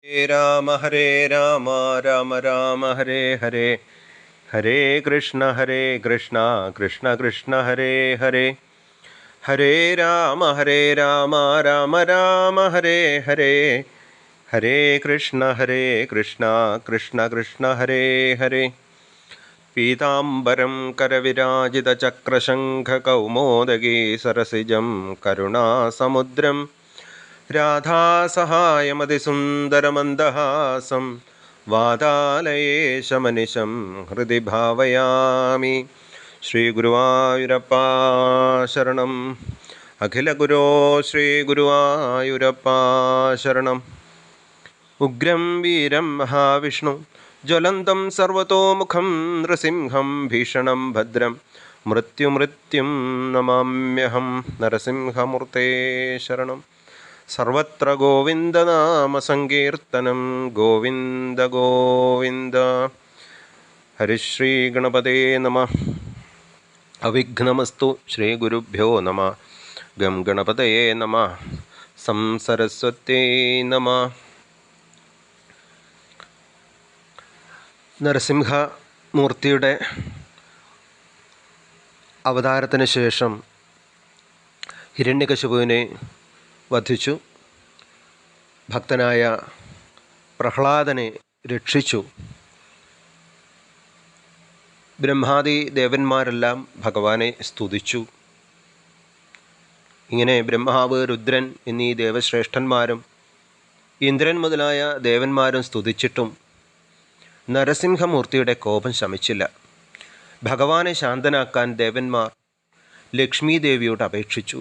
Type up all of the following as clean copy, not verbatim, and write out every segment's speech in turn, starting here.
हरे राम राम राम हरे हरे, हरे कृष्ण कृष्ण कृष्ण हरे हरे, हरे राम राम राम हरे हरे, हरे कृष्ण कृष्ण कृष्ण हरे हरे। पीताम्बरं करविराजितचक्रशङ्खकौमोदगी सरसिजं करुणासमुद्रं राधासहायमतिसुन्दरमन्दहासं वातालयेशमनिशं हृदि भावयामि। श्रीगुरुवायूरप्पा शरणम्। अखिलगुरो श्रीगुरुवायूरप्पा शरणम्। उग्रं वीरं महाविष्णु ज्वलन्तं सर्वतोमुखं नृसिंहं भीषणं भद्रं मृत्युं नमाम्यहं। नरसिंहमूर्ते शरणं। सर्वत्र गोविन्दनामसङ्कीर्तनं गोविन्द गोविन्द। हरिश्रीगणपते नमः। अविघ्नमस्तु श्रीगुरुभ्यो नमः। गं गणपतये नमः। സംസരസ്വത്യൈ നമഃ. നരസിംഹമൂർത്തിയുടെ അവതാരത്തിന് ശേഷം ഹിരണ്യകശിപുവിനെ വധിച്ചു. ഭക്തനായ പ്രഹ്ലാദനെ രക്ഷിച്ചു. ബ്രഹ്മാദി ദേവന്മാരെല്ലാം ഭഗവാനെ സ്തുതിച്ചു. ഇങ്ങനെ ബ്രഹ്മാവ്, രുദ്രൻ എന്നീ ദേവശ്രേഷ്ഠന്മാരും ഇന്ദ്രൻ മുതലായ ദേവന്മാരും സ്തുതിച്ചിട്ടും നരസിംഹമൂർത്തിയുടെ കോപം ശമിച്ചില്ല. ഭഗവാനെ ശാന്തനാക്കാൻ ദേവന്മാർ ലക്ഷ്മി ദേവിയോട് അപേക്ഷിച്ചു.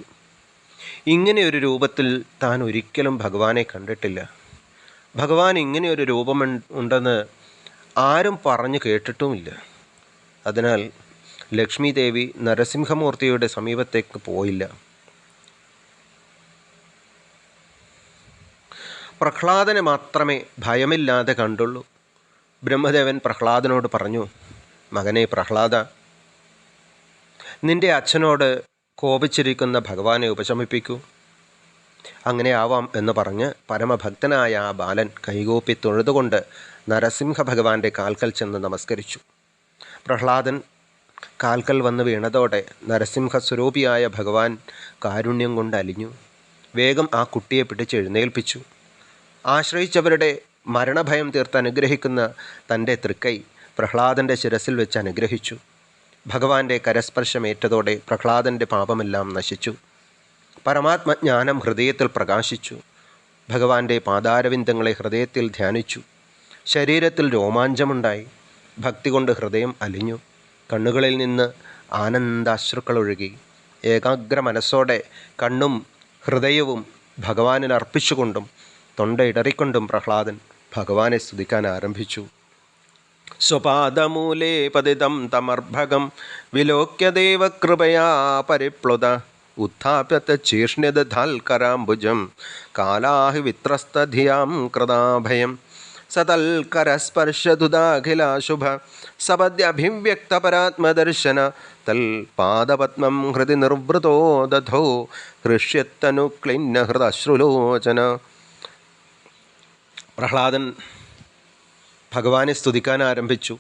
ഇങ്ങനെയൊരു രൂപത്തിൽ താൻ ഒരിക്കലും ഭഗവാനെ കണ്ടിട്ടില്ല. ഭഗവാൻ ഇങ്ങനെയൊരു രൂപം ഉണ്ടെന്ന് ആരും പറഞ്ഞു കേട്ടിട്ടുമില്ല. അതിനാൽ ലക്ഷ്മി ദേവി നരസിംഹമൂർത്തിയുടെ സമീപത്തേക്ക് പോയില്ല. പ്രഹ്ലാദനെ മാത്രമേ ഭയമില്ലാതെ കണ്ടുള്ളൂ. ബ്രഹ്മദേവൻ പ്രഹ്ലാദനോട് പറഞ്ഞു, മകനെ പ്രഹ്ലാദ, നിന്റെ അച്ഛനോട് കോപിച്ചിരിക്കുന്ന ഭഗവാനെ ഉപശമിപ്പിക്കൂ. അങ്ങനെ ആവാം എന്ന് പറഞ്ഞ് പരമഭക്തനായ ആ ബാലൻ കൈകൂപ്പി തൊഴുതുകൊണ്ട് നരസിംഹ ഭഗവാന്റെ കാൽക്കൽ ചെന്ന് നമസ്കരിച്ചു. പ്രഹ്ലാദൻ കാൽക്കൽ വന്ന് വീണതോടെ നരസിംഹസ്വരൂപിയായ ഭഗവാൻ കാരുണ്യം കൊണ്ട് അലിഞ്ഞു. വേഗം ആ കുട്ടിയെ പിടിച്ചെഴുന്നേൽപ്പിച്ചു. ആശ്രയിച്ചവരുടെ മരണഭയം തീർത്ത് അനുഗ്രഹിക്കുന്ന തൻ്റെ തൃക്കൈ പ്രഹ്ലാദൻ്റെ ശിരസിൽ വെച്ച് അനുഗ്രഹിച്ചു. ഭഗവാന്റെ കരസ്പർശമേറ്റതോടെ പ്രഹ്ലാദൻ്റെ പാപമെല്ലാം നശിച്ചു. പരമാത്മജ്ഞാനം ഹൃദയത്തിൽ പ്രകാശിച്ചു. ഭഗവാന്റെ പാദാരവിന്ദങ്ങളെ ഹൃദയത്തിൽ ധ്യാനിച്ചു. ശരീരത്തിൽ രോമാഞ്ചമുണ്ടായി. ഭക്തി കൊണ്ട് ഹൃദയം അലിഞ്ഞു. കണ്ണുകളിൽ നിന്ന് ആനന്ദാശ്രുക്കളൊഴുകി. ഏകാഗ്ര മനസ്സോടെ കണ്ണും ഹൃദയവും ഭഗവാനിൽ അർപ്പിച്ചുകൊണ്ടും തൊണ്ടയിടറിക്കൊണ്ടും പ്രഹ്ലാദൻ ഭഗവാനെ സ്തുതിക്കാൻ ആരംഭിച്ചു. സ്വപാദമൂലേ പതിതം തമർഭകം വിലോക്യ ദേവകൃപയാ പരിപ്ലുത ഉത്ഥാപ്യത ചീർഷ്ണ്യദധാൽക്കരാംബുജം കാലാഹി വിത്രസ്തധിയാം കൃതാഭയം സതൽക്കരസ്പർശദുദാഖിലാശുഭ സപദ്യഭിവ്യക്തപരാത്മദർശന തൽ പാദപത്മം ഹൃദി നിർവൃതോ ദധോ ഹൃഷ്യത്തനുക്ലിന്ന ഹൃദശ്രുലോചന. പ്രഹ്ലാദൻ ഭഗവാനെ സ്തുതിക്കാൻ ആരംഭിച്ചു.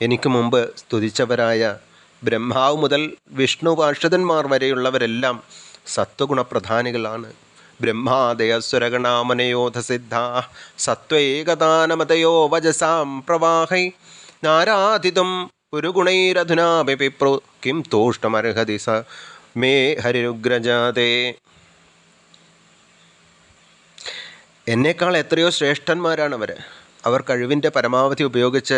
എനിക്ക് മുമ്പ് സ്തുതിച്ചവരായ ബ്രഹ്മാവ് മുതൽ വിഷ്ണു പാർഷദന്മാർ വരെയുള്ളവരെല്ലാം സത്വഗുണപ്രധാനികളാണ്. ബ്രഹ്മാദയസ്വരഗണാമനയോധസിദ്ധാ സത്വേകതാനമതയോ വജസാം പ്രവാഹൈ നാരാധിതും പുരുഗുണൈരധുനാപി പിപ്രു കിം തോഷ്ടമർഹതി സ മേ ഹരിരുഗ്രജാതേ. എന്നേക്കാൾ എത്രയോ ശ്രേഷ്ഠന്മാരാണവർ. അവർ കഴിവിൻ്റെ പരമാവധി ഉപയോഗിച്ച്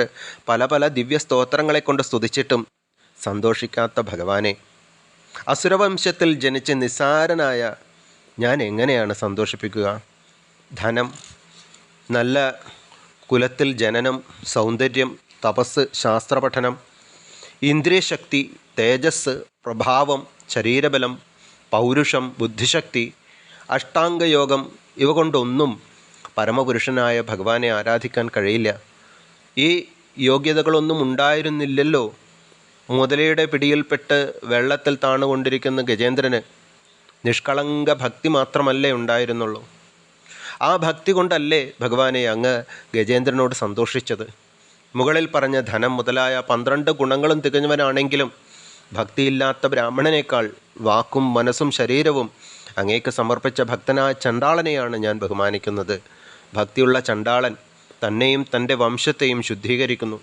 പല പല ദിവ്യസ്തോത്രങ്ങളെ കൊണ്ട് സ്തുതിച്ചിട്ടും സന്തോഷിക്കാത്ത ഭഗവാനെ, അസുരവംശത്തിൽ ജനിച്ച് നിസ്സാരനായ ഞാൻ എങ്ങനെയാണ് സന്തോഷിപ്പിക്കുക? ധനം, നല്ല കുലത്തിൽ ജനനം, സൗന്ദര്യം, തപസ്, ശാസ്ത്രപഠനം, ഇന്ദ്രിയശക്തി, തേജസ്, പ്രഭാവം, ശരീരബലം, പൗരുഷം, ബുദ്ധിശക്തി, അഷ്ടാംഗയോഗം, ഇവ കൊണ്ടൊന്നും പരമപുരുഷനായ ഭഗവാനെ ആരാധിക്കാൻ കഴിയില്ല. ഈ യോഗ്യതകളൊന്നും ഉണ്ടായിരുന്നില്ലല്ലോ മുതലയുടെ പിടിയിൽപ്പെട്ട് വെള്ളത്തിൽ താണുകൊണ്ടിരിക്കുന്ന ഗജേന്ദ്രന്. നിഷ്കളങ്ക ഭക്തി മാത്രമല്ലേ ഉണ്ടായിരുന്നുള്ളൂ. ആ ഭക്തി കൊണ്ടല്ലേ ഭഗവാനെ അങ്ങ് ഗജേന്ദ്രനോട് സന്തോഷിച്ചത്? മുകളിൽ പറഞ്ഞ ധനം മുതലായ 12 ഗുണങ്ങളും തികഞ്ഞവനാണെങ്കിലും ഭക്തിയില്ലാത്ത ബ്രാഹ്മണനേക്കാൾ വാക്കും മനസ്സും ശരീരവും അങ്ങേക്ക് സമർപ്പിച്ച ഭക്തനായ ചണ്ടാളനെയാണ് ഞാൻ ബഹുമാനിക്കുന്നത്. ഭക്തിയുള്ള ചണ്ടാളൻ തന്നെയും തൻ്റെ വംശത്തെയും ശുദ്ധീകരിക്കുന്നു.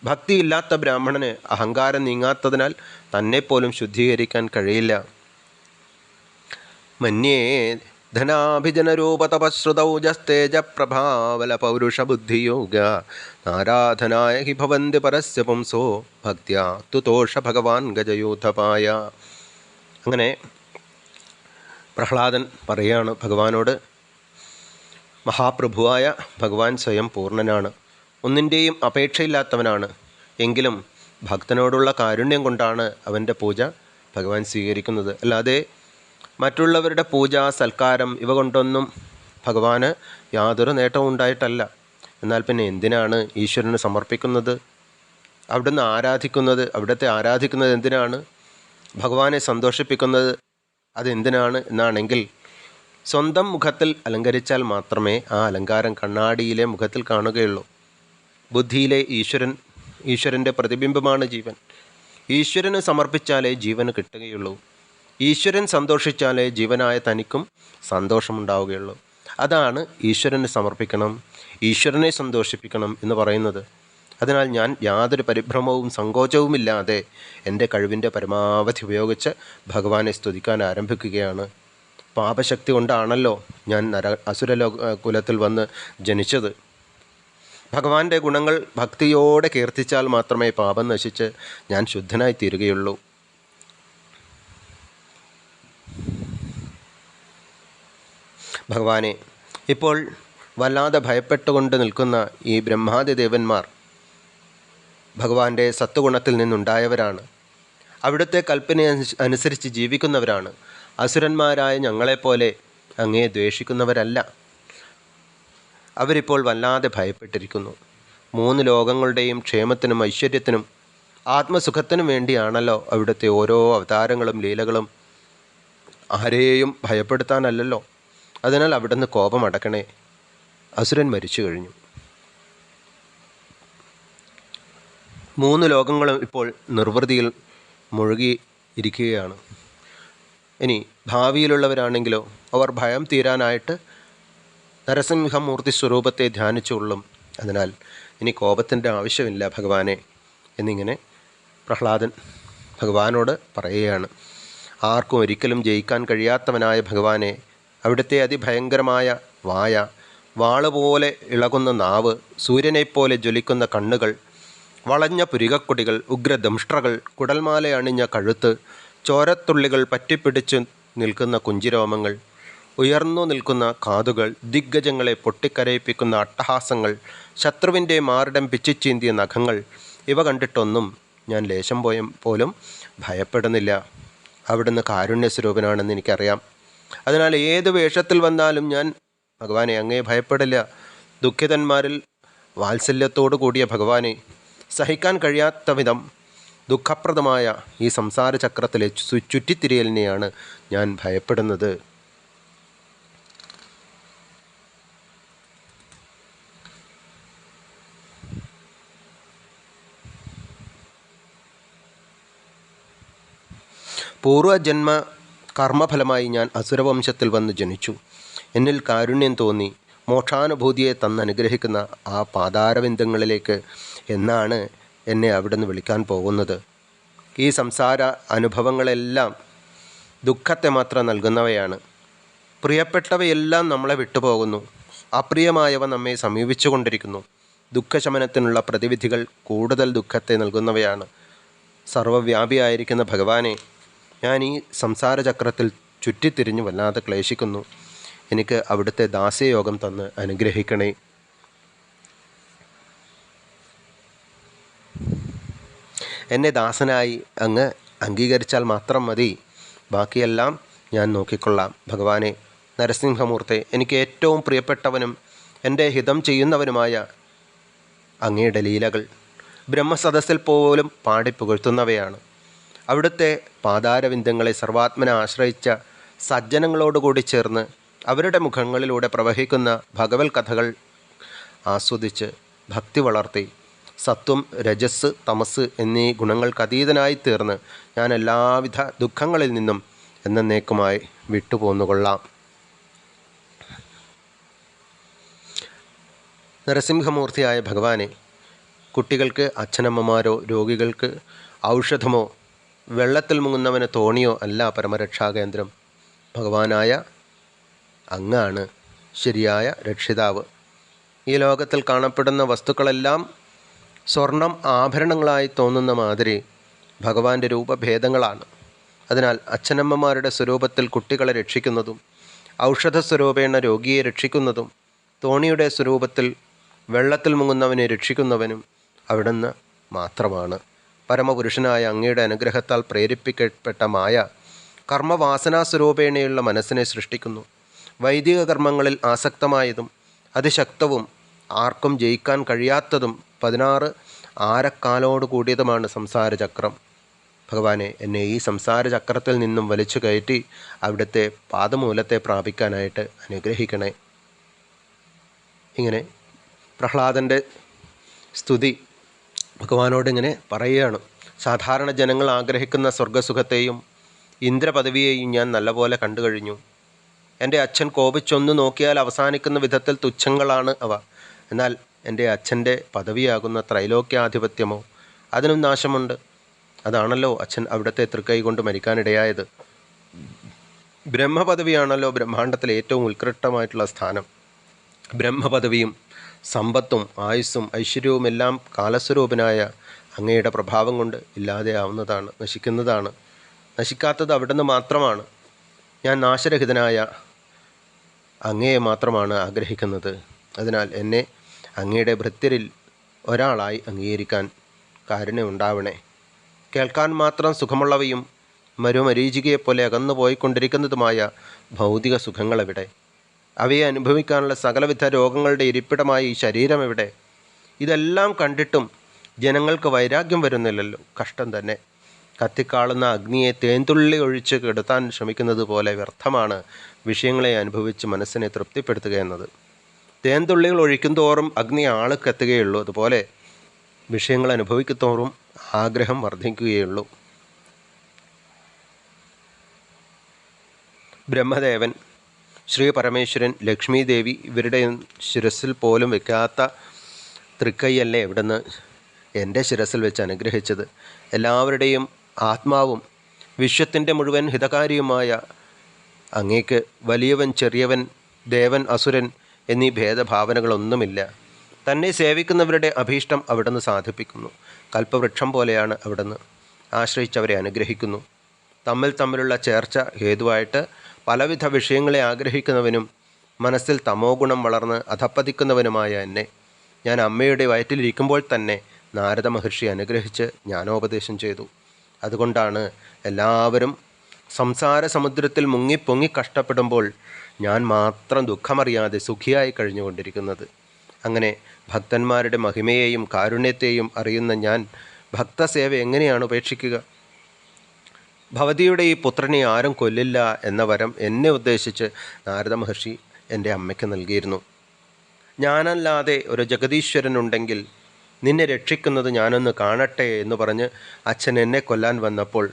ഭക്തിയില്ലാത്ത ബ്രാഹ്മണന് അഹങ്കാരം നീങ്ങാത്തതിനാൽ തന്നെപ്പോലും ശുദ്ധീകരിക്കാൻ കഴിയില്ല. മന്യേ ധനാഭിജനരൂപതപശ്രുതൗജസ്തേജ പ്രഭാവല പൗരുഷബുദ്ധിയോഗ നാരാധനായ ഹി ഭവന്തി പരസ്യ പുംസോ ഭക്ത്യാ തുതോഷ ഭഗവാൻ ഗജയൂഥപായ. അങ്ങനെ പ്രഹ്ലാദൻ പറയാണ് ഭഗവാനോട്, മഹാപ്രഭുവായ ഭഗവാൻ സ്വയം പൂർണ്ണനാണ്, ഒന്നിൻ്റെയും അപേക്ഷയില്ലാത്തവനാണ്. എങ്കിലും ഭക്തനോടുള്ള കാരുണ്യം കൊണ്ടാണ് അവൻ്റെ പൂജ ഭഗവാൻ സ്വീകരിക്കുന്നത്. അല്ലാതെ മറ്റുള്ളവരുടെ പൂജ സൽക്കാരം ഇവ കൊണ്ടൊന്നും ഭഗവാന് യാതൊരു നേട്ടവും ഉണ്ടായിട്ടല്ല. എന്നാൽ പിന്നെ എന്തിനാണ് ഈശ്വരന് സമർപ്പിക്കുന്നത്? അവിടുന്ന് അവിടുത്തെ ആരാധിക്കുന്നത് എന്തിനാണ്? ഭഗവാനെ സന്തോഷിപ്പിക്കുന്നത് അതെന്തിനാണ് എന്നാണെങ്കിൽ, സ്വന്തം മുഖത്തിൽ അലങ്കരിച്ചാൽ മാത്രമേ ആ അലങ്കാരം കണ്ണാടിയിലെ മുഖത്തിൽ കാണുകയുള്ളൂ. ബുദ്ധിയിലെ ഈശ്വരൻ്റെ പ്രതിബിംബമാണ് ജീവൻ. ഈശ്വരന് സമർപ്പിച്ചാലേ ജീവന് കിട്ടുകയുള്ളൂ. ഈശ്വരൻ സന്തോഷിച്ചാലേ ജീവനായ തനിക്കും സന്തോഷമുണ്ടാവുകയുള്ളൂ. അതാണ് ഈശ്വരന് സമർപ്പിക്കണം, ഈശ്വരനെ സന്തോഷിപ്പിക്കണം എന്ന് പറയുന്നത്. അതിനാൽ ഞാൻ യാതൊരു പരിഭ്രമവും സങ്കോചവുമില്ലാതെ എൻ്റെ കഴിവിൻ്റെ പരമാവധി ഉപയോഗിച്ച് ഭഗവാനെ സ്തുതിക്കാൻ ആരംഭിക്കുകയാണ്. പാപശക്തി കൊണ്ടാണല്ലോ ഞാൻ കുലത്തിൽ വന്ന് ജനിച്ചത്. ഭഗവാന്റെ ഗുണങ്ങൾ ഭക്തിയോടെ കീർത്തിച്ചാൽ മാത്രമേ പാപം നശിച്ച് ഞാൻ ശുദ്ധനായി തീരുകയുള്ളൂ. ഭഗവാനെ, ഇപ്പോൾ വല്ലാതെ ഭയപ്പെട്ടുകൊണ്ട് നിൽക്കുന്ന ഈ ബ്രഹ്മാദി ദേവന്മാർ ഭഗവാന്റെ സത്വഗുണത്തിൽ നിന്നുണ്ടായവരാണ്. അവിടുത്തെ കൽപ്പന അനുസരിച്ച് ജീവിക്കുന്നവരാണ്. അസുരന്മാരായ ഞങ്ങളെപ്പോലെ അങ്ങേ ദ്വേഷിക്കുന്നവരല്ല. അവരിപ്പോൾ വല്ലാതെ ഭയപ്പെട്ടിരിക്കുന്നു. 3 ലോകങ്ങളുടെയും ക്ഷേമത്തിനും ഐശ്വര്യത്തിനും ആത്മസുഖത്തിനും വേണ്ടിയാണല്ലോ അവിടുത്തെ ഓരോ അവതാരങ്ങളും ലീലകളും. ആരെയും ഭയപ്പെടുത്താനല്ലല്ലോ. അതിനാൽ അവിടുന്ന് കോപമടക്കണേ. അസുരൻ മരിച്ചു കഴിഞ്ഞു. 3 ലോകങ്ങളും ഇപ്പോൾ നിർവൃതിയിൽ മുഴുകി ഇരിക്കുകയാണ്. ഇനി ഭാവിയിലുള്ളവരാണെങ്കിലോ അവർ ഭയം തീരാനായിട്ട് നരസിംഹമൂർത്തി സ്വരൂപത്തെ ധ്യാനിച്ചുകൊള്ളും. അതിനാൽ ഇനി കോപത്തിൻ്റെ ആവശ്യമില്ല ഭഗവാനെ എന്നിങ്ങനെ പ്രഹ്ലാദൻ ഭഗവാനോട് പറയുകയാണ്. ആർക്കും ഒരിക്കലും ജയിക്കാൻ കഴിയാത്തവനായ ഭഗവാനെ, അവിടുത്തെ അതിഭയങ്കരമായ വായ, വാളുപോലെ ഇളകുന്ന നാവ്, സൂര്യനെപ്പോലെ ജ്വലിക്കുന്ന കണ്ണുകൾ, വളഞ്ഞ പുരികക്കൊടികൾ, ഉഗ്രദംഷ്ട്രകൾ, കുടൽമാല അണിഞ്ഞ കഴുത്ത്, ചോരത്തുള്ളികൾ പറ്റിപ്പിടിച്ച് നിൽക്കുന്ന കുഞ്ചിരോമങ്ങൾ, ഉയർന്നു നിൽക്കുന്ന കാതുകൾ, ദിഗ്ഗജങ്ങളെ പൊട്ടിക്കരയിപ്പിക്കുന്ന അട്ടഹാസങ്ങൾ, ശത്രുവിൻ്റെ മാറിടം പിച്ചിച്ചീന്തിയ നഖങ്ങൾ, ഇവ കണ്ടിട്ടൊന്നും ഞാൻ ലേശം പോലും ഭയപ്പെടുന്നില്ല. അവിടുന്ന് കാരുണ്യസ്വരൂപനാണെന്ന് എനിക്കറിയാം. അതിനാൽ ഏത് വേഷത്തിൽ വന്നാലും ഞാൻ ഭഗവാനെ അങ്ങേ ഭയപ്പെടില്ല. ദുഃഖിതന്മാരിൽ വാത്സല്യത്തോടു കൂടിയ ഭഗവാനെ, സഹിക്കാൻ കഴിയാത്ത വിധം ദുഃഖപ്രദമായ ഈ സംസാര ചക്രത്തിലെ ചുറ്റിത്തിരിയലിനെയാണ് ഞാൻ ഭയപ്പെടുന്നത്. പൂർവജന്മ കർമ്മഫലമായി ഞാൻ അസുരവംശത്തിൽ വന്ന് ജനിച്ചു. എന്നിൽ കാരുണ്യം തോന്നി മോക്ഷാനുഭൂതിയെ തന്നനുഗ്രഹിക്കുന്ന ആ പാതാരവിന്ദങ്ങളിലേക്ക് എന്നാണ് എന്നെ അവിടുന്ന് വിളിക്കാൻ പോകുന്നത്. ഈ സംസാര അനുഭവങ്ങളെല്ലാം ദുഃഖത്തെ മാത്രം നൽകുന്നവയാണ്. പ്രിയപ്പെട്ടവയെല്ലാം നമ്മളെ വിട്ടുപോകുന്നു. അപ്രിയമായവ നമ്മെ സമീപിച്ചു കൊണ്ടിരിക്കുന്നു. ദുഃഖശമനത്തിനുള്ള പ്രതിവിധികൾ കൂടുതൽ ദുഃഖത്തെ നൽകുന്നവയാണ്. സർവവ്യാപിയായിരിക്കുന്ന ഭഗവാനെ, ഞാൻ ഈ സംസാരചക്രത്തിൽ ചുറ്റിത്തിരിഞ്ഞു വല്ലാതെ ക്ലേശിക്കുന്നു. എനിക്ക് അവിടുത്തെ ദാസ്യയോഗം തന്ന് അനുഗ്രഹിക്കണേ. എന്നെ ദാസനായി അങ്ങ് അംഗീകരിച്ചാൽ മാത്രം മതി. ബാക്കിയെല്ലാം ഞാൻ നോക്കിക്കൊള്ളാം. ഭഗവാനെ, നരസിംഹമൂർത്തെ, എനിക്ക് ഏറ്റവും പ്രിയപ്പെട്ടവനും എൻ്റെ ഹിതം ചെയ്യുന്നവനുമായ അങ്ങയുടെ ലീലകൾ ബ്രഹ്മസദസ്സിൽ പോലും പാടിപ്പുകഴ്ത്തുന്നവയാണ്. അവിടുത്തെ പാതാരവിന്ദങ്ങളെ സർവാത്മന ആശ്രയിച്ച സജ്ജനങ്ങളോടുകൂടി ചേർന്ന് അവരുടെ മുഖങ്ങളിലൂടെ പ്രവഹിക്കുന്ന ഭഗവത് കഥകൾ ആസ്വദിച്ച് ഭക്തി വളർത്തി സത്വം, രജസ്, തമസ് എന്നീ ഗുണങ്ങൾക്ക് അതീതനായി തീർന്ന് ഞാൻ എല്ലാവിധ ദുഃഖങ്ങളിൽ നിന്നും എന്നേക്കുമായി വിട്ടുപോന്നുകൊള്ളാം. നരസിംഹമൂർത്തിയായ ഭഗവാനെ, കുട്ടികൾക്ക് അച്ഛനമ്മമാരോ രോഗികൾക്ക് ഔഷധമോ വെള്ളത്തിൽ മുങ്ങുന്നവന് തോണിയോ അല്ല പരമരക്ഷാകേന്ദ്രം. ഭഗവാനായ അങ്ങാണ് ശരിയായ രക്ഷിതാവ്. ഈ ലോകത്തിൽ കാണപ്പെടുന്ന വസ്തുക്കളെല്ലാം സ്വർണം ആഭരണങ്ങളായി തോന്നുന്ന മാതിരി ഭഗവാന്റെ രൂപഭേദങ്ങളാണ്. അതിനാൽ അച്ഛനമ്മമാരുടെ സ്വരൂപത്തിൽ കുട്ടികളെ രക്ഷിക്കുന്നതും ഔഷധ സ്വരൂപേണ രോഗിയെ രക്ഷിക്കുന്നതും തോണിയുടെ സ്വരൂപത്തിൽ വെള്ളത്തിൽ മുങ്ങുന്നവനെ രക്ഷിക്കുന്നവനും അവിടുന്ന് മാത്രമാണ്. പരമപുരുഷനായ അങ്ങയുടെ അനുഗ്രഹത്താൽ പ്രേരിപ്പിക്കപ്പെട്ട മായ കർമ്മവാസനാസ്വരൂപേണയുള്ള മനസ്സിനെ സൃഷ്ടിക്കുന്നു. വൈദിക കർമ്മങ്ങളിൽ ആസക്തമായതും അതിശക്തവും ആർക്കും ജയിക്കാൻ കഴിയാത്തതും 16 ആരക്കാലോട് കൂടിയതുമാണ് സംസാരചക്രം. ഭഗവാനെ, എന്നെ ഈ സംസാരചക്രത്തിൽ നിന്നും വലിച്ചു കയറ്റി അവിടുത്തെ പാദമൂലത്തെ പ്രാപിക്കാനായിട്ട് അനുഗ്രഹിക്കണേ. ഇങ്ങനെ പ്രഹ്ലാദൻ്റെ സ്തുതി ഭഗവാനോട് ഇങ്ങനെ പറയുകയാണ്. സാധാരണ ജനങ്ങൾ ആഗ്രഹിക്കുന്ന സ്വർഗസുഖത്തെയും ഇന്ദ്രപദവിയെയും ഞാൻ നല്ലപോലെ കണ്ടു കഴിഞ്ഞു. എൻ്റെ അച്ഛൻ കോപിച്ചൊന്നു നോക്കിയാൽ അവസാനിക്കുന്ന വിധത്തിൽ തുച്ഛങ്ങളാണ് അവ. എന്നാൽ എൻ്റെ അച്ഛൻ്റെ പദവിയാകുന്ന ത്രൈലോക്യാധിപത്യമോ, അതിനും നാശമുണ്ട്. അതാണല്ലോ അച്ഛൻ അവിടുത്തെ തൃക്കൈ കൊണ്ട് മരിക്കാനിടയായത്. ബ്രഹ്മപദവിയാണല്ലോ ബ്രഹ്മാണ്ടത്തിലെ ഏറ്റവും ഉത്കൃഷ്ടമായിട്ടുള്ള സ്ഥാനം. ബ്രഹ്മപദവിയും സമ്പത്തും ആയുസ്സും ഐശ്വര്യവുമെല്ലാം കാലസ്വരൂപനായ അങ്ങയുടെ പ്രഭാവം കൊണ്ട് ഇല്ലാതെയാവുന്നതാണ്, നശിക്കുന്നതാണ്. നശിക്കാത്തത് അവിടുന്ന് മാത്രമാണ്. ഞാൻ നാശരഹിതനായ അങ്ങയെ മാത്രമാണ് ആഗ്രഹിക്കുന്നത്. അതിനാൽ എന്നെ അങ്ങയുടെ ഭൃത്യരിൽ ഒരാളായി അംഗീകരിക്കാൻ കാരുണ്യമുണ്ടാവണേ. കേൾക്കാൻ മാത്രം സുഖമുള്ളവയും മരുമരീചികയെപ്പോലെ അകന്നു പോയിക്കൊണ്ടിരിക്കുന്നതുമായ ഭൗതിക സുഖങ്ങളെവിടെ? അവയെ അനുഭവിക്കാനുള്ള സകലവിധ രോഗങ്ങളുടെ ഇരിപ്പിടമായ ഈ ശരീരം എവിടെ? ഇതെല്ലാം കണ്ടിട്ടും ജനങ്ങൾക്ക് വൈരാഗ്യം വരുന്നില്ലല്ലോ. കഷ്ടം തന്നെ. കത്തിക്കാളുന്ന അഗ്നിയെ തേൻതുള്ളി ഒഴിച്ച് കെടുത്താൻ ശ്രമിക്കുന്നത് പോലെ വ്യർത്ഥമാണ് വിഷയങ്ങളെ അനുഭവിച്ച് മനസ്സിനെ തൃപ്തിപ്പെടുത്തുക എന്നത്. തേൻതുള്ളികൾ ഒഴിക്കുന്തോറും അഗ്നി ആളുക്കെത്തുകയുള്ളൂ. അതുപോലെ വിഷയങ്ങൾ അനുഭവിക്കുന്തോറും ആഗ്രഹം വർദ്ധിക്കുകയുള്ളൂ. ബ്രഹ്മദേവൻ, ശ്രീ പരമേശ്വരൻ, ലക്ഷ്മി ദേവി ഇവരുടെ ശിരസിൽ പോലും വെക്കാത്ത തൃക്കൈയല്ലേ എവിടുന്ന് എൻ്റെ ശിരസിൽ വെച്ച് അനുഗ്രഹിച്ചത്. എല്ലാവരുടെയും ആത്മാവും വിശ്വത്തിൻ്റെ മുഴുവൻ ഹിതകാരിയുമായ അങ്ങേക്ക് വലിയവൻ ചെറിയവൻ ദേവൻ അസുരൻ എന്നീ ഭേദഭാവനകളൊന്നുമില്ല. തന്നെ സേവിക്കുന്നവരുടെ അഭീഷ്ടം അവിടുന്ന് സാധിപ്പിക്കുന്നു. കൽപ്പവൃക്ഷം പോലെയാണ് അവിടുന്ന്. ആശ്രയിച്ചവരെ അനുഗ്രഹിക്കുന്നു. തമ്മിലുള്ള ചേർച്ച ഹേതുവായിട്ട് പലവിധ വിഷയങ്ങളെ ആഗ്രഹിക്കുന്നവനും മനസ്സിൽ തമോ ഗുണം വളർന്ന് അധപ്പതിക്കുന്നവനുമായ എന്നെ ഞാൻ അമ്മയുടെ വയറ്റിലിരിക്കുമ്പോൾ തന്നെ നാരദ മഹർഷി അനുഗ്രഹിച്ച് ജ്ഞാനോപദേശം ചെയ്തു. അതുകൊണ്ടാണ് എല്ലാവരും സംസാര സമുദ്രത്തിൽ മുങ്ങിപ്പൊങ്ങി കഷ്ടപ്പെടുമ്പോൾ ഞാൻ മാത്രം ദുഃഖമറിയാതെ സുഖിയായി കഴിഞ്ഞുകൊണ്ടിരിക്കുന്നത്. അങ്ങനെ ഭക്തന്മാരുടെ മഹിമയെയും കാരുണ്യത്തെയും അറിയുന്ന ഞാൻ ഭക്തസേവ എങ്ങനെയാണ് ഉപേക്ഷിക്കുക? ഭവതിയുടെ ഈ പുത്രനെ ആരും കൊല്ലില്ല എന്ന വരം എന്നെ ഉദ്ദേശിച്ച് നാരദ മഹർഷി എൻ്റെ അമ്മയ്ക്ക് നൽകിയിരുന്നു. ഞാനല്ലാതെ ഒരു ജഗദീശ്വരനുണ്ടെങ്കിൽ നിന്നെ രക്ഷിക്കുന്നത് ഞാനൊന്ന് കാണട്ടെ എന്ന് പറഞ്ഞ് അച്ഛൻ എന്നെ കൊല്ലാൻ വന്നപ്പോൾ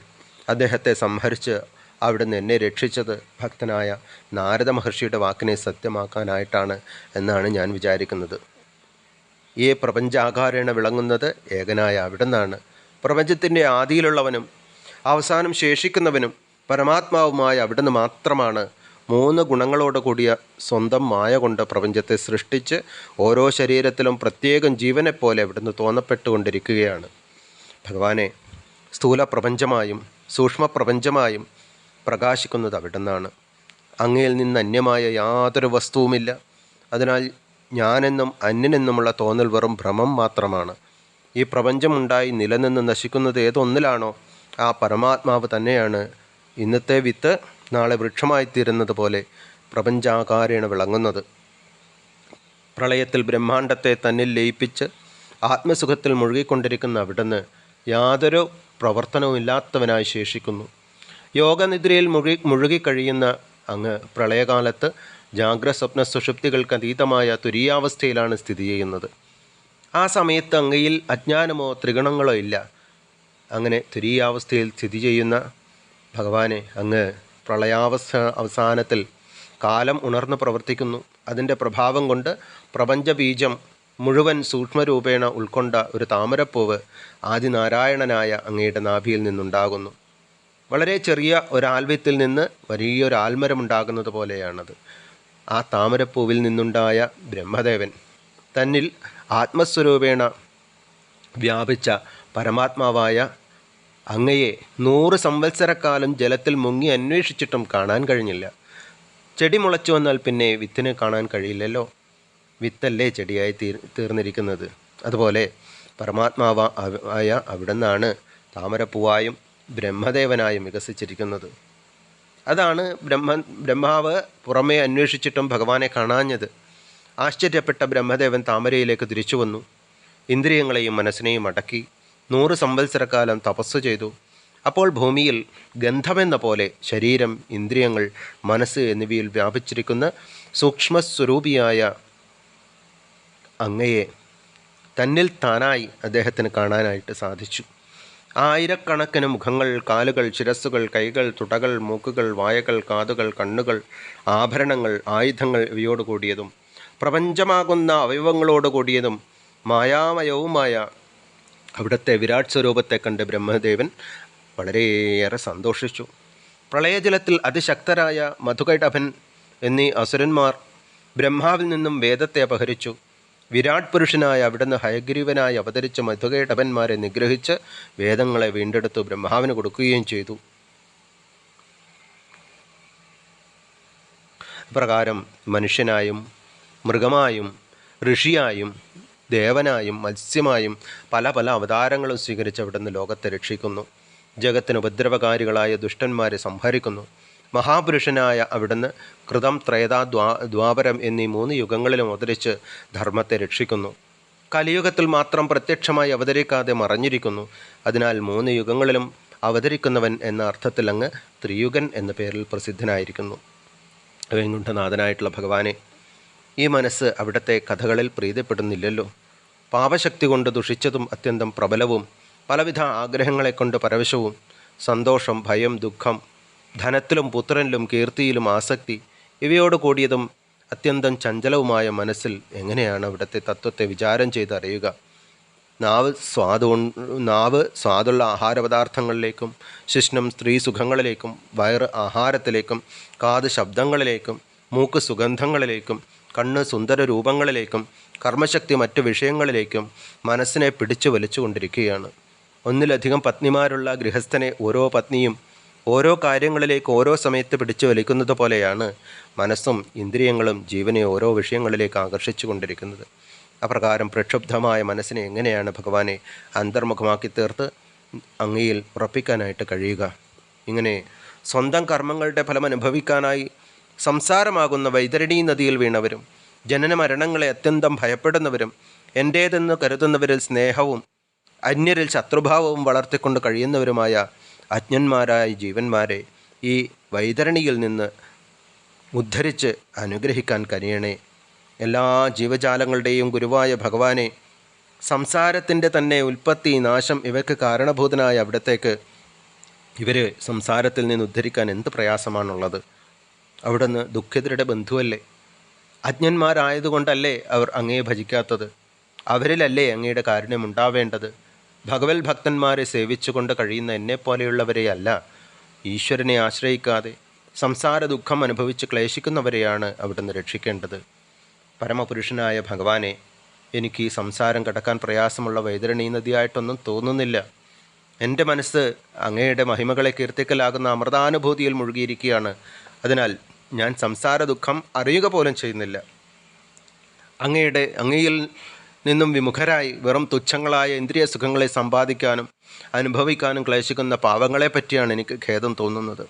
അദ്ദേഹത്തെ സംഹരിച്ച് അവിടുന്ന് എന്നെ രക്ഷിച്ചത് ഭക്തനായ നാരദ മഹർഷിയുടെ വാക്കിനെ സത്യമാക്കാനായിട്ടാണ് എന്നാണ് ഞാൻ വിചാരിക്കുന്നത്. ഈ പ്രപഞ്ചാകാരേണ വിളങ്ങുന്നത് ഏകനായ അവിടുന്നാണ്. പ്രപഞ്ചത്തിൻ്റെ ആദിയിലുള്ളവനും അവസാനം ശേഷിക്കുന്നവനും പരമാത്മാവുമായ അവിടുന്ന് മാത്രമാണ്. 3 ഗുണങ്ങളോട് കൂടിയ സ്വന്തം മായ കൊണ്ട് പ്രപഞ്ചത്തെ സൃഷ്ടിച്ച് ഓരോ ശരീരത്തിലും പ്രത്യേകം ജീവനെപ്പോലെ അവിടുന്ന് തോന്നപ്പെട്ടുകൊണ്ടിരിക്കുകയാണ്. ഭഗവാനെ, സ്ഥൂല പ്രപഞ്ചമായും സൂക്ഷ്മപ്രപഞ്ചമായും പ്രകാശിക്കുന്നത് അവിടുന്നാണ്. അങ്ങയിൽ നിന്ന് അന്യമായ യാതൊരു വസ്തുവുമില്ല. അതിനാൽ ഞാനെന്നും അന്യനെന്നുമുള്ള തോന്നൽ വെറും ഭ്രമം മാത്രമാണ്. ഈ പ്രപഞ്ചമുണ്ടായി നിലനിന്ന് നശിക്കുന്നത് ഏതൊന്നിലാണോ ആ പരമാത്മാവ് തന്നെയാണ് ഇന്നത്തെ വിത്ത് നാളെ വൃക്ഷമായിത്തീരുന്നത് പോലെ പ്രപഞ്ചാകാരേണ വിളങ്ങുന്നത്. പ്രളയത്തിൽ ബ്രഹ്മാണ്ടത്തെ തന്നിൽ ലയിപ്പിച്ച് ആത്മസുഖത്തിൽ മുഴുകിക്കൊണ്ടിരിക്കുന്ന അവിടുന്ന് യാതൊരു പ്രവർത്തനവുമില്ലാത്തവനായി ശേഷിക്കുന്നു. യോഗനിദ്രയിൽ മുഴുകിക്കഴിയുന്ന അങ്ങ് പ്രളയകാലത്ത് ജാഗ്രസ്വപ്ന സുഷുപ്തികൾക്ക് അതീതമായ തുരീയാവസ്ഥയിലാണ് സ്ഥിതി ചെയ്യുന്നത്. ആ സമയത്ത് അങ്ങയിൽ അജ്ഞാനമോ ത്രിഗുണങ്ങളോ ഇല്ല. അങ്ങനെ തുരീയാവസ്ഥയിൽ സ്ഥിതി ചെയ്യുന്ന ഭഗവാനെ, അങ്ങ് അവസാനത്തിൽ കാലം ഉണർന്ന് പ്രവർത്തിക്കുന്നു. അതിൻ്റെ പ്രഭാവം കൊണ്ട് പ്രപഞ്ചബീജം മുഴുവൻ സൂക്ഷ്മരൂപേണ ഉൾക്കൊണ്ട ഒരു താമരപ്പൂവ് ആദിനാരായണനായ അങ്ങയുടെ നാഭിയിൽ നിന്നുണ്ടാകുന്നു. വളരെ ചെറിയ ഒരാൽവ്യത്തിൽ നിന്ന് വലിയൊരു ആൽമരമുണ്ടാകുന്നത് പോലെയാണത്. ആ താമരപ്പൂവിൽ നിന്നുണ്ടായ ബ്രഹ്മദേവൻ തന്നിൽ ആത്മസ്വരൂപേണ വ്യാപിച്ച പരമാത്മാവായ അങ്ങയെ 100 സംവത്സരക്കാലം ജലത്തിൽ മുങ്ങി അന്വേഷിച്ചിട്ടും കാണാൻ കഴിഞ്ഞില്ല. ചെടി മുളച്ചു വന്നാൽ പിന്നെ വിത്തിനെ കാണാൻ കഴിയില്ലല്ലോ. വിത്തല്ലേ ചെടിയായി തീർന്നിരിക്കുന്നത്. അതുപോലെ പരമാത്മാവായ അവിടുന്നാണ് താമരപ്പൂവായും ബ്രഹ്മദേവനായും വികസിച്ചിരിക്കുന്നത്. അതാണ് ബ്രഹ്മാവ് പുറമേ അന്വേഷിച്ചിട്ടും ഭഗവാനെ കാണാഞ്ഞത്. ആശ്ചര്യപ്പെട്ട ബ്രഹ്മദേവൻ താമരയിലേക്ക് തിരിച്ചു വന്നു. ഇന്ദ്രിയങ്ങളെയും മനസ്സിനെയും അടക്കി 100 സംവത്സരക്കാലം തപസ് ചെയ്തു. അപ്പോൾ ഭൂമിയിൽ ഗന്ധമെന്ന പോലെ ശരീരം, ഇന്ദ്രിയങ്ങൾ, മനസ്സ് എന്നിവയിൽ വ്യാപിച്ചിരിക്കുന്ന സൂക്ഷ്മസ്വരൂപിയായ അങ്ങയെ തന്നിൽ താനായി അദ്ദേഹത്തിന് കാണാനായിട്ട് സാധിച്ചു. ആയിരക്കണക്കിന് മുഖങ്ങൾ, കാലുകൾ, ശിരസ്സുകൾ, കൈകൾ, തുടകൾ, മൂക്കുകൾ, വായകൾ, കാതുകൾ, കണ്ണുകൾ, ആഭരണങ്ങൾ, ആയുധങ്ങൾ ഇവയോടുകൂടിയതും പ്രപഞ്ചമാകുന്ന അവയവങ്ങളോടുകൂടിയതും മായാമയവുമായ അവിടുത്തെ വിരാട് സ്വരൂപത്തെ കണ്ട് ബ്രഹ്മദേവൻ വളരെയേറെ സന്തോഷിച്ചു. പ്രളയജലത്തിൽ അതിശക്തരായ മധുകൈടഭൻ എന്നീ അസുരന്മാർ ബ്രഹ്മാവിൽ നിന്നും വേദത്തെ അപഹരിച്ചു. വിരാട് പുരുഷനായ അവിടുന്ന് ഹയഗ്രീവനായി അവതരിച്ച മധുകൈടഭന്മാരെ നിഗ്രഹിച്ച് വേദങ്ങളെ വീണ്ടെടുത്തു ബ്രഹ്മാവിന് കൊടുക്കുകയും ചെയ്തു. ഇപ്രകാരം മനുഷ്യനായും മൃഗമായും ഋഷിയായും ദേവനായും മത്സ്യമായും പല പല അവതാരങ്ങളും സ്വീകരിച്ച് അവിടുന്ന് ലോകത്തെ രക്ഷിക്കുന്നു. ജഗത്തിന് ഉപദ്രവകാരികളായ ദുഷ്ടന്മാരെ സംഹരിക്കുന്നു. മഹാപുരുഷനായ അവിടുന്ന് കൃതം, ത്രേതാ, ദ്വാപരം എന്നീ 3 യുഗങ്ങളിലും അവതരിച്ച് ധർമ്മത്തെ രക്ഷിക്കുന്നു. കലിയുഗത്തിൽ മാത്രം പ്രത്യക്ഷമായി അവതരിക്കാതെ മറഞ്ഞിരിക്കുന്നു. അതിനാൽ 3 യുഗങ്ങളിലും അവതരിക്കുന്നവൻ എന്ന അർത്ഥത്തിൽ അങ്ങ് ത്രിയുഗൻ എന്ന പേരിൽ പ്രസിദ്ധനായിരിക്കുന്നു. വൈകുണ്ഠനാഥനായിട്ടുള്ള ഭഗവാനെ, ഈ മനസ്സ് അവിടുത്തെ കഥകളിൽ പ്രീതിപ്പെടുന്നില്ലല്ലോ. പാപശക്തി കൊണ്ട് ദുഷിച്ചതും അത്യന്തം പ്രബലവും പലവിധ ആഗ്രഹങ്ങളെ കൊണ്ട് പരവശവും സന്തോഷം, ഭയം, ദുഃഖം, ധനത്തിലും പുത്രനിലും കീർത്തിയിലും ആസക്തി ഇവയോട് കൂടിയതും അത്യന്തം ചഞ്ചലവുമായ മനസ്സിൽ എങ്ങനെയാണ് അവിടുത്തെ തത്വത്തെ വിചാരം ചെയ്തറിയുക? നാവ് സ്വാദുള്ള ആഹാരപദാർത്ഥങ്ങളിലേക്കും, ശിഷ്ണം സ്ത്രീ സുഖങ്ങളിലേക്കും, വയറ് ആഹാരത്തിലേക്കും, കാത് ശബ്ദങ്ങളിലേക്കും, മൂക്ക് സുഗന്ധങ്ങളിലേക്കും, കണ്ണ് സുന്ദര രൂപങ്ങളിലേക്കും, കർമ്മശക്തി മറ്റു വിഷയങ്ങളിലേക്കും മനസ്സിനെ പിടിച്ചു വലിച്ചുകൊണ്ടിരിക്കുകയാണ്. ഒന്നിലധികം പത്നിമാരുള്ള ഗൃഹസ്ഥനെ ഓരോ പത്നിയും ഓരോ കാര്യങ്ങളിലേക്ക് ഓരോ സമയത്ത് പിടിച്ചു വലിക്കുന്നത് പോലെയാണ് മനസ്സും ഇന്ദ്രിയങ്ങളും ജീവനെ ഓരോ വിഷയങ്ങളിലേക്ക് ആകർഷിച്ചു കൊണ്ടിരിക്കുന്നത്. അപ്രകാരം പ്രക്ഷുബ്ധമായ മനസ്സിനെ എങ്ങനെയാണ് ഭഗവാനെ അന്തർമുഖമാക്കി തീർത്ത് അങ്ങയിൽ ഉറപ്പിക്കാനായിട്ട് കഴിയുക? ഇങ്ങനെ സ്വന്തം കർമ്മങ്ങളുടെ ഫലം അനുഭവിക്കാനായി സംസാരമാകുന്ന വൈതരണീ നദിയിൽ വീണവരും ജനന മരണങ്ങളെ അത്യന്തം ഭയപ്പെടുന്നവരും എൻ്റേതെന്ന് കരുതുന്നവരിൽ സ്നേഹവും അന്യരിൽ ശത്രുഭാവവും വളർത്തിക്കൊണ്ട് കഴിയുന്നവരുമായ അജ്ഞന്മാരായ ജീവന്മാരെ ഈ വൈതരണിയിൽ നിന്ന് ഉദ്ധരിച്ച് അനുഗ്രഹിക്കാൻ കനിയണേ. എല്ലാ ജീവജാലങ്ങളുടെയും ഗുരുവായ ഭഗവാനെ, സംസാരത്തിൻ്റെ തന്നെ ഉൽപ്പത്തി, നാശം ഇവയ്ക്ക് കാരണഭൂതനായ അവിടത്തേക്ക് ഇവർ സംസാരത്തിൽ നിന്ന് ഉദ്ധരിക്കാൻ എന്ത് പ്രയാസമാണുള്ളത്? അവിടുന്ന് ദുഃഖിതരുടെ ബന്ധുവല്ലേ? അജ്ഞന്മാരായതുകൊണ്ടല്ലേ അവർ അങ്ങയെ ഭജിക്കാത്തത്? അവരിലല്ലേ അങ്ങയുടെ കാരുണ്യം ഉണ്ടാവേണ്ടത്? ഭഗവത് ഭക്തന്മാരെ സേവിച്ചുകൊണ്ട് കഴിയുന്ന എന്നെപ്പോലെയുള്ളവരെയല്ല, ഈശ്വരനെ ആശ്രയിക്കാതെ സംസാര ദുഃഖം അനുഭവിച്ച് ക്ലേശിക്കുന്നവരെയാണ് അവിടുന്ന് രക്ഷിക്കേണ്ടത്. പരമപുരുഷനായ ഭഗവാനെ, എനിക്ക് ഈ സംസാരം കടക്കാൻ പ്രയാസമുള്ള വൈതരണീ നദിയായിട്ടൊന്നും തോന്നുന്നില്ല. എൻ്റെ മനസ്സ് അങ്ങയുടെ മഹിമകളെ കീർത്തിക്കലാകുന്ന അമൃതാനുഭൂതിയിൽ മുഴുകിയിരിക്കുകയാണ്. അതിനാൽ ഞാൻ സംസാര ദുഃഖം അറിയുക പോലും ചെയ്യുന്നില്ല. അങ്ങയിൽ നിന്നും വിമുഖരായി വെറും തുച്ഛങ്ങളായ ഇന്ദ്രിയ സുഖങ്ങളെ സമ്പാദിക്കാനും അനുഭവിക്കാനും ക്ലേശിക്കുന്ന പാവങ്ങളെ പറ്റിയാണ് എനിക്ക് ഖേദം തോന്നുന്നത്.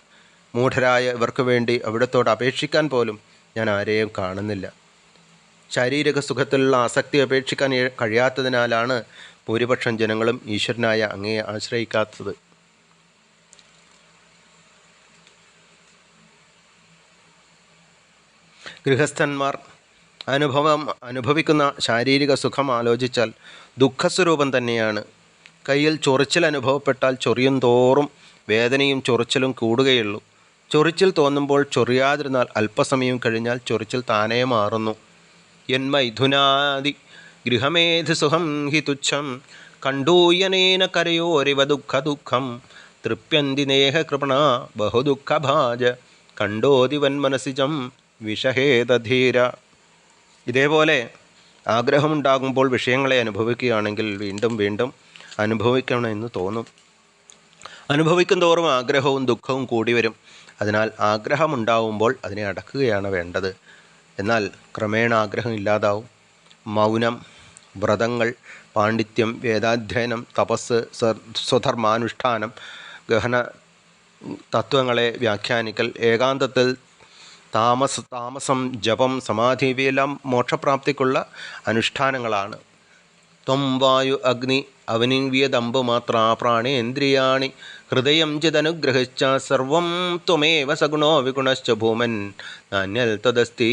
മൂഢരായ ഇവർക്ക് വേണ്ടി അവിടത്തോട് അപേക്ഷിക്കാൻ പോലും ഞാൻ ആരെയും കാണുന്നില്ല. ശാരീരിക സുഖത്തിലുള്ള ആസക്തി അപേക്ഷിക്കാൻ കഴിയാത്തതിനാലാണ് ഭൂരിപക്ഷം ജനങ്ങളും ഈശ്വരനായ അങ്ങയെ ആശ്രയിക്കാത്തത്. ഗൃഹസ്ഥന്മാർ അനുഭവിക്കുന്ന ശാരീരിക സുഖം ആലോചിച്ചാൽ ദുഃഖസ്വരൂപം തന്നെയാണ്. കയ്യിൽ ചൊറിച്ചിൽ അനുഭവപ്പെട്ടാൽ ചൊറിയും തോറും വേദനയും ചൊറിച്ചിലും കൂടുകയുള്ളൂ. ചൊറിച്ചിൽ തോന്നുമ്പോൾ ചൊറിയാതിരുന്നാൽ അല്പസമയം കഴിഞ്ഞാൽ ചൊറിച്ചിൽ താനേ മാറുന്നു. യന്മൈഥുനാദി ഗൃഹമേധസുഖം ഹി തുച്ഛം കണ്ടൂയനേന കരയോരിവ ദുഃഖം തൃപ്യന്തി നേഹകൃപണ ബഹുദുഃഖഭാജ കണ്ടോതിവൻ മനസ്സിജം വിഷഹേതധീര. ഇതേപോലെ ആഗ്രഹമുണ്ടാകുമ്പോൾ വിഷയങ്ങളെ അനുഭവിക്കുകയാണെങ്കിൽ വീണ്ടും വീണ്ടും അനുഭവിക്കണമെന്ന് തോന്നും. അനുഭവിക്കും തോറും ആഗ്രഹവും ദുഃഖവും കൂടി വരും. അതിനാൽ ആഗ്രഹമുണ്ടാവുമ്പോൾ അതിനെ അടക്കുകയാണ് വേണ്ടത്. എന്നാൽ ക്രമേണ ആഗ്രഹം ഇല്ലാതാവും. മൗനം, വ്രതങ്ങൾ, പാണ്ഡിത്യം, വേദാധ്യയനം, തപസ്, സ്വധർമാനുഷ്ഠാനം, ഗഹന തത്വങ്ങളെ വ്യാഖ്യാനിക്കൽ, ഏകാന്തത്തിൽ താമസം, ജപം, സമാധി ഇവയെല്ലാം മോക്ഷപ്രാപ്തിക്കുള്ള അനുഷ്ഠാനങ്ങളാണ്. ത്വം വായു അഗ്നി അവനിവ്യദമ്പു മാത്ര പ്രാണേന്ദ്രിയാണി ഹൃദയം ചിദനുഗ്രഹിച്ച സർവം ത്വമേവ സഗുണോ വിഗുണശ്ച ഭൂമൻ നാന്യൽ തദസ്തി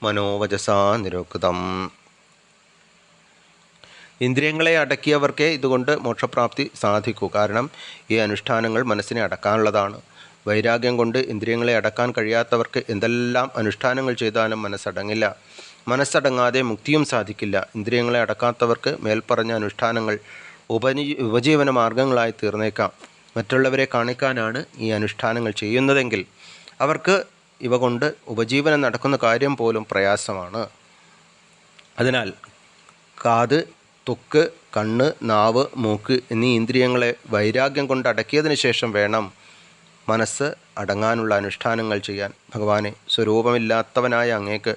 മനോവചസാ നിരുക്തം. ഇന്ദ്രിയങ്ങളെ അടക്കിയവർക്കേ ഇതുകൊണ്ട് മോക്ഷപ്രാപ്തി സാധിക്കൂ. കാരണം ഈ അനുഷ്ഠാനങ്ങൾ മനസ്സിനെ അടക്കാനുള്ളതാണ്. വൈരാഗ്യം കൊണ്ട് ഇന്ദ്രിയങ്ങളെ അടക്കാൻ കഴിയാത്തവർക്ക് എന്തെല്ലാം അനുഷ്ഠാനങ്ങൾ ചെയ്താലും മനസ്സടങ്ങില്ല. മനസ്സടങ്ങാതെ മുക്തിയും സാധിക്കില്ല. ഇന്ദ്രിയങ്ങളെ അടക്കാത്തവർക്ക് മേൽപ്പറഞ്ഞ അനുഷ്ഠാനങ്ങൾ ഉപജീവന മാർഗങ്ങളായി തീർന്നേക്കാം. മറ്റുള്ളവരെ കാണിക്കാനാണ് ഈ അനുഷ്ഠാനങ്ങൾ ചെയ്യുന്നതെങ്കിൽ അവർക്ക് ഇവ കൊണ്ട് ഉപജീവനം നടക്കുന്ന കാര്യം പോലും പ്രയാസമാണ്. അതിനാൽ കാത്, ത്വക്ക്, കണ്ണ്, നാവ്, മൂക്ക് എന്നീ ഇന്ദ്രിയങ്ങളെ വൈരാഗ്യം കൊണ്ട് അടക്കിയതിനു ശേഷം വേണം മനസ്സ് അടങ്ങാനുള്ള അനുഷ്ഠാനങ്ങൾ ചെയ്യാൻ. ഭഗവാനെ, സ്വരൂപമില്ലാത്തവനായ അങ്ങേക്ക്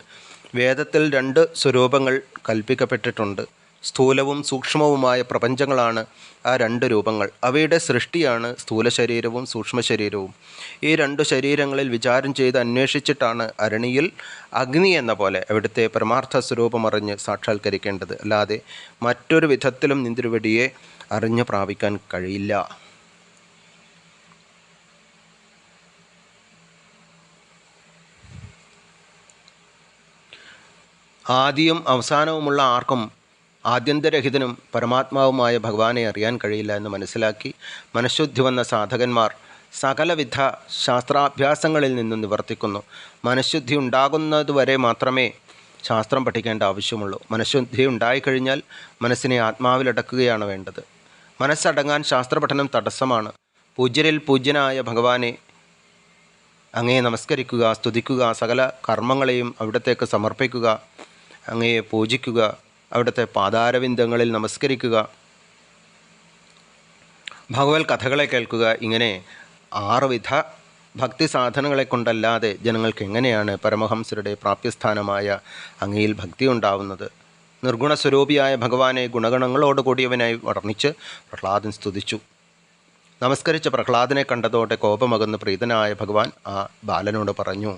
വേദത്തിൽ 2 സ്വരൂപങ്ങൾ കൽപ്പിക്കപ്പെട്ടിട്ടുണ്ട്. സ്ഥൂലവും സൂക്ഷ്മവുമായ പ്രപഞ്ചങ്ങളാണ് ആ 2 രൂപങ്ങൾ. അവയുടെ സൃഷ്ടിയാണ് സ്ഥൂല ശരീരവും സൂക്ഷ്മ ശരീരവും. ഈ 2 ശരീരങ്ങളിൽ വിചാരം ചെയ്ത് അന്വേഷിച്ചിട്ടാണ് അരണിയിൽ അഗ്നി എന്ന പോലെ അവിടുത്തെ പരമാർത്ഥ സ്വരൂപമറിഞ്ഞ് സാക്ഷാത്കരിക്കേണ്ടത്. അല്ലാതെ മറ്റൊരു വിധത്തിലും നിന്തിരുവടിയെ അറിഞ്ഞു പ്രാപിക്കാൻ കഴിയില്ല. ആദിയും അവസാനവുമുള്ള ആർക്കും ആദ്യന്തരഹിതനും പരമാത്മാവുമായ ഭഗവാനെ അറിയാൻ കഴിയില്ല എന്ന് മനസ്സിലാക്കി മനഃശുദ്ധി വന്ന സാധകന്മാർ സകലവിധ ശാസ്ത്രാഭ്യാസങ്ങളിൽ നിന്നും നിവർത്തിക്കുന്നു. മനഃശുദ്ധി ഉണ്ടാകുന്നതുവരെ മാത്രമേ ശാസ്ത്രം പഠിക്കേണ്ട ആവശ്യമുള്ളൂ. മനഃശുദ്ധി ഉണ്ടായിക്കഴിഞ്ഞാൽ മനസ്സിനെ ആത്മാവിലടക്കുകയാണ് വേണ്ടത്. മനസ്സടങ്ങാൻ ശാസ്ത്രപഠനം തടസ്സമാണ്. പൂജ്യരിൽ പൂജ്യനായ ഭഗവാനെ അങ്ങയെ നമസ്കരിക്കുക, സ്തുതിക്കുക, സകല കർമ്മങ്ങളെയും അവിടത്തേക്ക് സമർപ്പിക്കുക, അങ്ങയെ പൂജിക്കുക, അവിടുത്തെ പാദാരവിന്ദങ്ങളിൽ നമസ്കരിക്കുക, ഭഗവത് കഥകളെ കേൾക്കുക. ഇങ്ങനെ 6 വിധ ഭക്തി സാധനങ്ങളെ കൊണ്ടല്ലാതെ ജനങ്ങൾക്ക് എങ്ങനെയാണ് പരമഹംസരുടെ പ്രാപ്യസ്ഥാനമായ അങ്ങയിൽ ഭക്തി ഉണ്ടാവുന്നത്? നിർഗുണസ്വരൂപിയായ ഭഗവാനെ ഗുണഗണങ്ങളോട് കൂടിയവനായി വർണ്ണിച്ച് പ്രഹ്ലാദൻ സ്തുതിച്ചു. നമസ്കരിച്ച പ്രഹ്ലാദനെ കണ്ടതോടെ കോപമകന്ന് പ്രീതനായ ഭഗവാൻ ആ ബാലനോട് പറഞ്ഞു: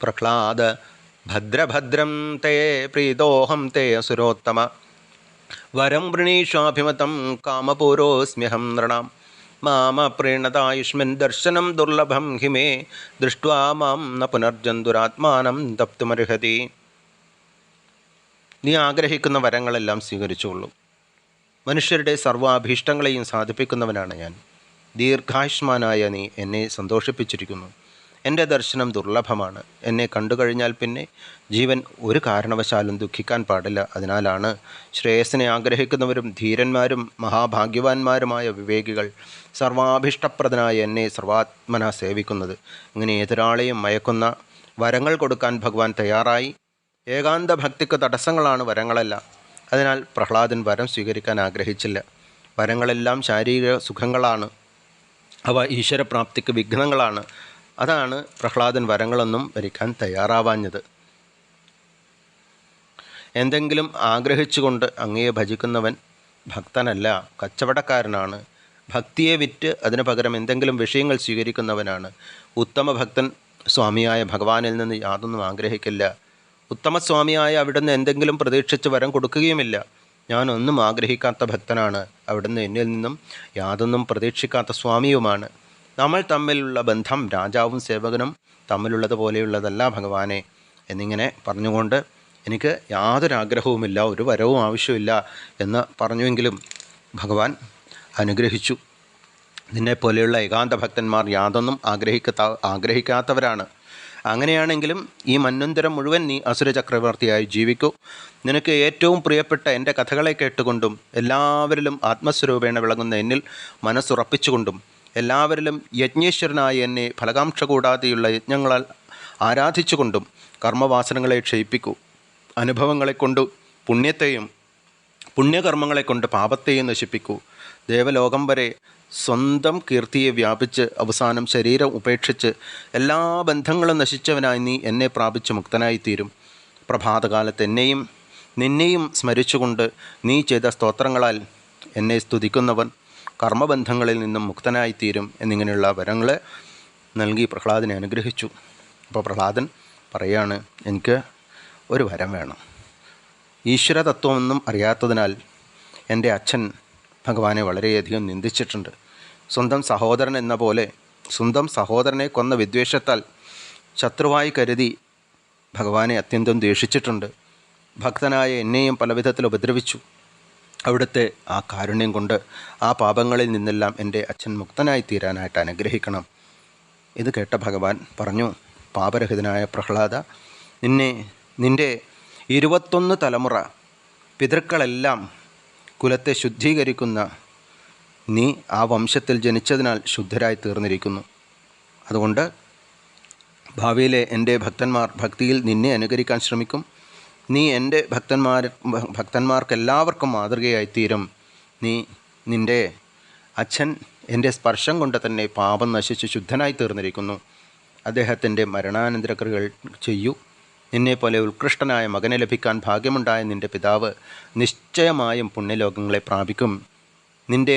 പ്രഹ്ലാദ, ഭദ്രഭദ്രം തേ പ്രീതോഹം തേ അസുരോത്തമ വരം വൃണീഷാഭിമതം കാമപൂരോസ്മ്യഹം നൃണാം മാമ പ്രീണതായുഷ്മൻ ദർശനം ദുർലഭം ഹിമേ ദൃഷ്ട്വാ മാം ന പുനർജന്തുരാത്മാനം തപ്തുമർഹതി. നീ ആഗ്രഹിക്കുന്ന വരങ്ങളെല്ലാം സ്വീകരിച്ചുകൊള്ളൂ. മനുഷ്യരുടെ സർവാഭീഷ്ടങ്ങളെയും സാധിപ്പിക്കുന്നവനാണ് ഞാൻ. ദീർഘായുഷ്മാനായ നീ എന്നെ സന്തോഷിപ്പിച്ചിരിക്കുന്നു. എൻ്റെ ദർശനം ദുർലഭമാണ്. എന്നെ കണ്ടുകഴിഞ്ഞാൽ പിന്നെ ജീവൻ ഒരു കാരണവശാലും ദുഃഖിക്കാൻ പാടില്ല. അതിനാലാണ് ശ്രേയസ്സിനെ ആഗ്രഹിക്കുന്നവരും ധീരന്മാരും മഹാഭാഗ്യവാന്മാരുമായ വിവേകികൾ സർവാഭീഷ്ടപ്രദനായ എന്നെ സർവാത്മന സേവിക്കുന്നത്. ഇങ്ങനെ ഏതൊരാളെയും മയക്കുന്ന വരങ്ങൾ കൊടുക്കാൻ ഭഗവാൻ തയ്യാറായി. ഏകാന്ത ഭക്തിക്ക് തടസ്സങ്ങളാണ് വരങ്ങളല്ല. അതിനാൽ പ്രഹ്ലാദൻ വരം സ്വീകരിക്കാൻ ആഗ്രഹിച്ചില്ല. വരങ്ങളെല്ലാം ശാരീരിക സുഖങ്ങളാണ്. അവ ഈശ്വരപ്രാപ്തിക്ക് വിഘ്നങ്ങളാണ്. അതാണ് പ്രഹ്ലാദൻ വരങ്ങളൊന്നും വരിക്കാൻ തയ്യാറാവാഞ്ഞത്. എന്തെങ്കിലും ആഗ്രഹിച്ചുകൊണ്ട് അങ്ങയെ ഭജിക്കുന്നവൻ ഭക്തനല്ല, കച്ചവടക്കാരനാണ്. ഭക്തിയെ വിറ്റ് അതിനു പകരം എന്തെങ്കിലും വിഷയങ്ങൾ സ്വീകരിക്കുന്നവനാണ്. ഉത്തമ ഭക്തൻ സ്വാമിയായ ഭഗവാനിൽ നിന്ന് യാതൊന്നും ആഗ്രഹിക്കില്ല. ഉത്തമസ്വാമിയായ അവിടുന്ന് എന്തെങ്കിലും പ്രതീക്ഷിച്ച് വരം കൊടുക്കുകയുമില്ല. ഞാനൊന്നും ആഗ്രഹിക്കാത്ത ഭക്തനാണ്. അവിടുന്ന് എന്നിൽ നിന്നും യാതൊന്നും പ്രതീക്ഷിക്കാത്ത സ്വാമിയുമാണ്. നമ്മൾ തമ്മിലുള്ള ബന്ധം രാജാവും സേവകനും തമ്മിലുള്ളത് പോലെയുള്ളതല്ല ഭഗവാനെ. എന്നിങ്ങനെ പറഞ്ഞുകൊണ്ട് എനിക്ക് യാതൊരു ആഗ്രഹവുമില്ല, ഒരു വരവും ആവശ്യമില്ല എന്ന് പറഞ്ഞുവെങ്കിലും ഭഗവാൻ അനുഗ്രഹിച്ചു. നിന്നെപ്പോലെയുള്ള ഏകാന്ത ഭക്തന്മാർ യാതൊന്നും ആഗ്രഹിക്കാത്തവരാണ്. അങ്ങനെയാണെങ്കിലും ഈ മന്വന്തരം മുഴുവൻ നീ അസുര ചക്രവർത്തിയായി ജീവിക്കൂ. നിനക്ക് ഏറ്റവും പ്രിയപ്പെട്ട എൻ്റെ കഥകളെ കേട്ടുകൊണ്ടും എല്ലാവരിലും ആത്മസ്വരൂപേണ വിളങ്ങുന്ന എന്നിൽ മനസ്സുറപ്പിച്ചുകൊണ്ടും എല്ലാവരിലും യജ്ഞേശ്വരനായ എന്നെ ഫലകാംക്ഷ കൂടാതെയുള്ള യജ്ഞങ്ങളാൽ ആരാധിച്ചുകൊണ്ടും കർമ്മവാസനകളെ ക്ഷയിപ്പിക്കൂ. അനുഭവങ്ങളെക്കൊണ്ട് പുണ്യത്തെയും പുണ്യകർമ്മങ്ങളെക്കൊണ്ട് പാപത്തെയും നശിപ്പിക്കൂ. ദേവലോകം വരെ സ്വന്തം കീർത്തിയെ വ്യാപിച്ച് അവസാനം ശരീരം ഉപേക്ഷിച്ച് എല്ലാ ബന്ധങ്ങളും നശിച്ചവനായി നീ എന്നെ പ്രാപിച്ച് മുക്തനായിത്തീരും. പ്രഭാതകാലത്ത് എന്നെയും നിന്നെയും സ്മരിച്ചുകൊണ്ട് നീ ചെയ്ത സ്തോത്രങ്ങളാൽ എന്നെ സ്തുതിക്കുന്നവൻ കർമ്മബന്ധങ്ങളിൽ നിന്നും മുക്തനായിത്തീരും എന്നിങ്ങനെയുള്ള വരങ്ങൾ നൽകി പ്രഹ്ലാദനെ അനുഗ്രഹിച്ചു. അപ്പോൾ പ്രഹ്ലാദൻ പറയാണ്, എനിക്ക് ഒരു വരം വേണം. ഈശ്വരതത്വമൊന്നും അറിയാത്തതിനാൽ എൻ്റെ അച്ഛൻ ഭഗവാനെ വളരെയധികം നിന്ദിച്ചിട്ടുണ്ട്. സ്വന്തം സഹോദരൻ എന്ന പോലെ സ്വന്തം സഹോദരനെ കൊന്ന വിദ്വേഷത്താൽ ശത്രുവായി കരുതി ഭഗവാനെ അത്യന്തം ദ്വേഷിച്ചിട്ടുണ്ട്. ഭക്തനായ എന്നെയും പലവിധത്തിൽ ഉപദ്രവിച്ചു. അവിടുത്തെ ആ കാരുണ്യം കൊണ്ട് ആ പാപങ്ങളിൽ നിന്നെല്ലാം എൻ്റെ അച്ഛൻ മുക്തനായി തീരാനായിട്ട് അനുഗ്രഹിക്കണം. ഇത് കേട്ട ഭഗവാൻ പറഞ്ഞു, പാപരഹിതനായ പ്രഹ്ലാദ, നിൻ്റെ 21 തലമുറ പിതൃക്കളെല്ലാം കുലത്തെ ശുദ്ധീകരിക്കുന്ന നീ ആ വംശത്തിൽ ജനിച്ചതിനാൽ ശുദ്ധരായി തീർന്നിരിക്കുന്നു. അതുകൊണ്ട് ഭാവിയിലെ എൻ്റെ ഭക്തന്മാർ ഭക്തിയിൽ നിന്നെ അനുകരിക്കാൻ ശ്രമിക്കും. നീ എൻ്റെ ഭക്തന്മാർക്കെല്ലാവർക്കും മാതൃകയായിത്തീരും. നിൻ്റെ അച്ഛൻ എൻ്റെ സ്പർശം കൊണ്ട് തന്നെ പാപം നശിച്ച് ശുദ്ധനായി തീർന്നിരിക്കുന്നു. അദ്ദേഹത്തിൻ്റെ മരണാനന്തരക്രിയകൾ ചെയ്യൂ. നിന്നെപ്പോലെ ഉത്കൃഷ്ടനായ മകനെ ലഭിക്കാൻ ഭാഗ്യമുണ്ടായ നിൻ്റെ പിതാവ് നിശ്ചയമായും പുണ്യലോകങ്ങളെ പ്രാപിക്കും. നിൻ്റെ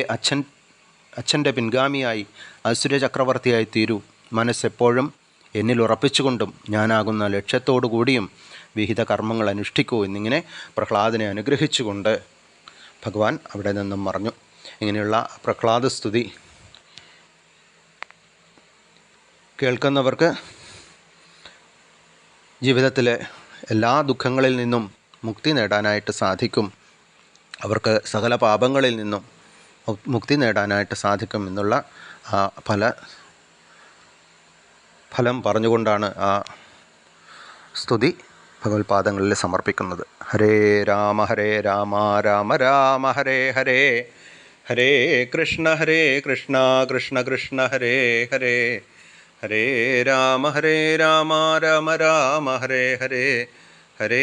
അച്ഛൻ്റെ പിൻഗാമിയായി അസുര ചക്രവർത്തിയായി തീരൂ. മനസ്സെപ്പോഴും എന്നിൽ ഉറപ്പിച്ചുകൊണ്ടും ഞാനാകുന്ന ലക്ഷ്യത്തോടു കൂടിയും വിഹിത കർമ്മങ്ങൾ അനുഷ്ഠിക്കൂ എന്നിങ്ങനെ പ്രഹ്ലാദനെ അനുഗ്രഹിച്ചുകൊണ്ട് ഭഗവാൻ അവിടെ നിന്നും മറഞ്ഞു. ഇങ്ങനെയുള്ള പ്രഹ്ലാദ സ്തുതി കേൾക്കുന്നവർക്ക് ജീവിതത്തിലെ എല്ലാ ദുഃഖങ്ങളിൽ നിന്നും മുക്തി നേടാനായിട്ട് സാധിക്കും. അവർക്ക് സകല പാപങ്ങളിൽ നിന്നും മുക്തി നേടാനായിട്ട് സാധിക്കും എന്നുള്ള ആ ഫലം പറഞ്ഞുകൊണ്ടാണ് ആ സ്തുതി ഭഗവത്പാദങ്ങളിൽ സമർപ്പിക്കുന്നത്. ഹരേ രാമ രാമ രാമ ഹരേ ഹരേ, ഹരേ കൃഷ്ണ കൃഷ്ണ കൃഷ്ണ ഹരേ ഹരേ, ഹരേ രാമ രാമ രാമ ഹരേ ഹരേ, ഹരേ